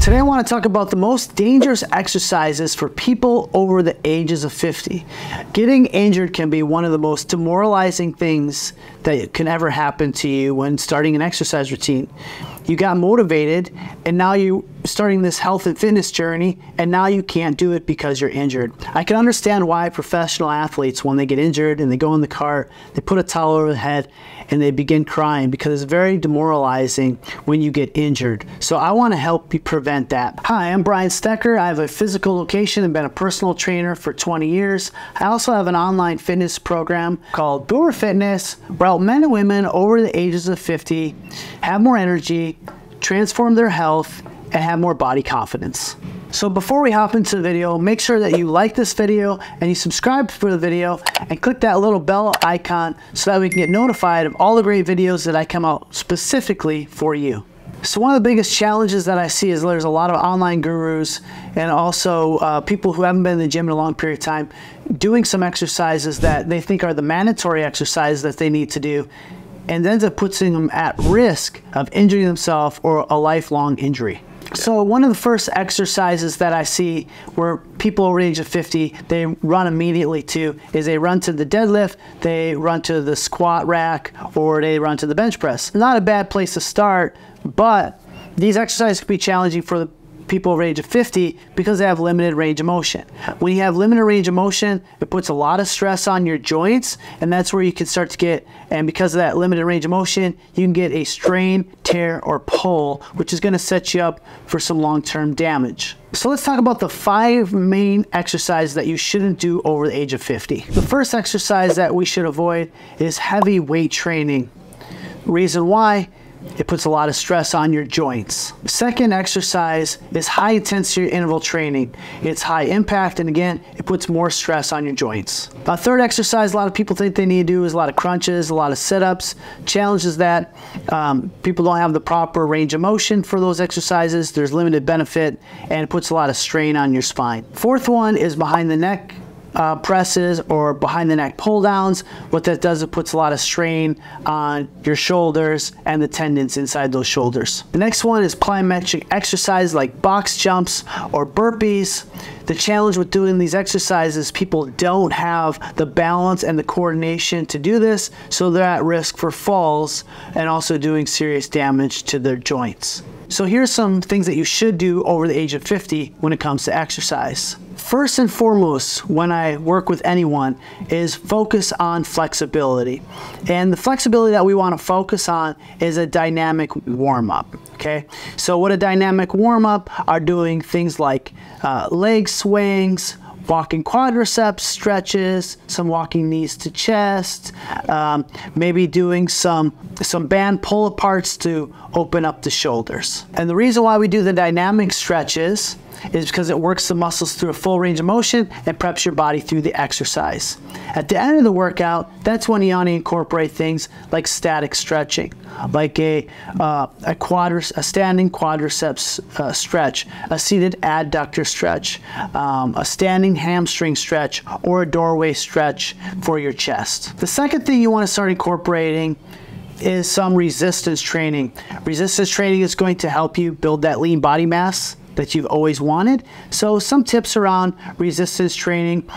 Today I want to talk about the most dangerous exercises for people over the ages of 50. Getting injured can be one of the most demoralizing things that can ever happen to you when starting an exercise routine. You got motivated and now you're starting this health and fitness journey and now you can't do it because you're injured. I can understand why professional athletes, when they get injured and they go in the cart, they put a towel over their head and they begin crying, because it's very demoralizing when you get injured. So I want to help you prevent that. Hi, I'm Brian Stecker. I have a physical location and been a personal trainer for 20 years. I also have an online fitness program called Boomer Fitness, where I help men and women over the ages of 50 have more energy, transform their health, and have more body confidence. So before we hop into the video, make sure that you like this video and you subscribe for the video and click that little bell icon so that we can get notified of all the great videos that I come out specifically for you. So one of the biggest challenges that I see is there's a lot of online gurus and also people who haven't been in the gym in a long period of time doing some exercises that they think are the mandatory exercises that they need to do, and then it puts them at risk of injuring themselves or a lifelong injury. So one of the first exercises that I see where people over the age of 50, they run immediately to is they run to the deadlift, they run to the squat rack, or they run to the bench press. Not a bad place to start, but these exercises can be challenging for the people over the age of 50 because they have limited range of motion. When you have limited range of motion, it puts a lot of stress on your joints, and that's where you can start to get, and because of that limited range of motion, you can get a strain, tear, or pull, which is going to set you up for some long-term damage. So let's talk about the 5 main exercises that you shouldn't do over the age of 50. The first exercise that we should avoid is heavy weight training. Reason why? It puts a lot of stress on your joints. The second exercise is high intensity interval training. It's high impact, and again, it puts more stress on your joints. A third exercise a lot of people think they need to do is a lot of crunches, a lot of sit-ups. Challenge is that people don't have the proper range of motion for those exercises. There's limited benefit, and it puts a lot of strain on your spine. Fourth one is behind the neck presses or behind the neck pull downs. What that does, it puts a lot of strain on your shoulders and the tendons inside those shoulders. The next one is plyometric exercise like box jumps or burpees. The challenge with doing these exercises, people don't have the balance and the coordination to do this, so they're at risk for falls and also doing serious damage to their joints. So here's some things that you should do over the age of 50 when it comes to exercise. First and foremost, when I work with anyone, is focus on flexibility. And the flexibility that we want to focus on is a dynamic warm-up, okay? So what a dynamic warm-up are doing things like leg swings, walking quadriceps stretches, some walking knees to chest, maybe doing some band pull-aparts to open up the shoulders. And the reason why we do the dynamic stretches is because it works the muscles through a full range of motion and preps your body through the exercise. At the end of the workout, that's when you want to incorporate things like static stretching, like a standing quadriceps stretch, a seated adductor stretch, a standing hamstring stretch, or a doorway stretch for your chest. The second thing you want to start incorporating is some resistance training. Resistance training is going to help you build that lean body mass that you've always wanted. So some tips around resistance training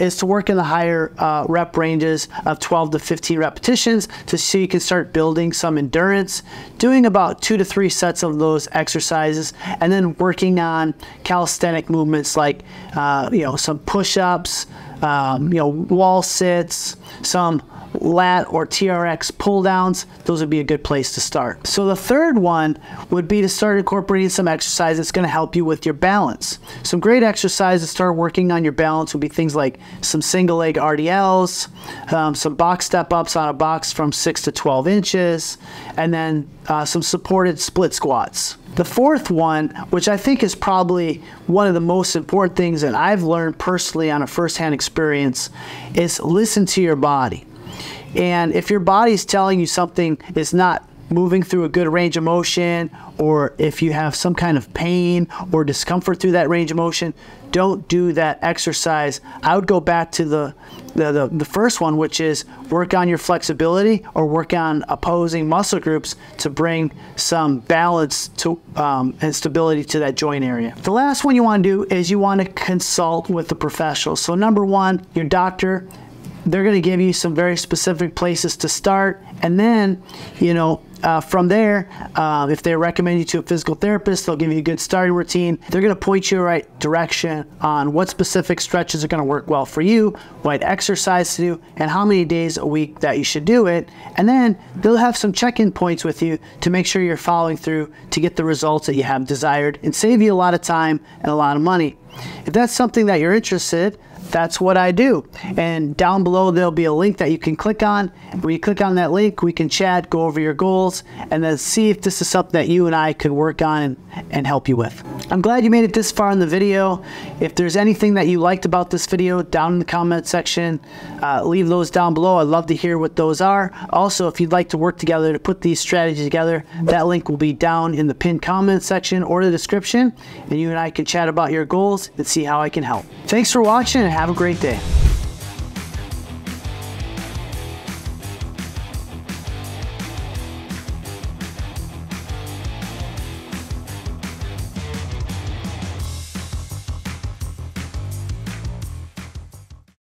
is to work in the higher rep ranges of 12 to 15 repetitions so you can start building some endurance, doing about 2 to 3 sets of those exercises, and then working on calisthenic movements like some push-ups, wall sits, some lat or TRX pull downs. Those would be a good place to start. So the third one would be to start incorporating some exercise that's going to help you with your balance. Some great exercises to start working on your balance would be things like some single leg RDLs, some box step ups on a box from 6 to 12 inches, and then some supported split squats. The fourth one, which I think is probably one of the most important things that I've learned personally on a first-hand experience, is listen to your body. And if your body's telling you something is not moving through a good range of motion, or if you have some kind of pain or discomfort through that range of motion, don't do that exercise. I would go back to the first one, which is work on your flexibility or work on opposing muscle groups to bring some balance to and stability to that joint area. The last one you want to do is you want to consult with the professional. So number one, your doctor. They're going to give you some very specific places to start, and then, you know, from there, if they recommend you to a physical therapist, they'll give you a good starting routine. They're going to point you in the right direction on what specific stretches are going to work well for you, what exercise to do, and how many days a week that you should do it. And then they'll have some check-in points with you to make sure you're following through to get the results that you have desired and save you a lot of time and a lot of money. If that's something that you're interested in, that's what I do. And down below there'll be a link that you can click on. When you click on that link, we can chat, go over your goals, and then see if this is something that you and I could work on and help you with. I'm glad you made it this far in the video. If there's anything that you liked about this video, down in the comment section, leave those down below. I'd love to hear what those are. Also, if you'd like to work together to put these strategies together, that link will be down in the pinned comment section or the description, and you and I can chat about your goals and see how I can help. Thanks for watching, and have a great day.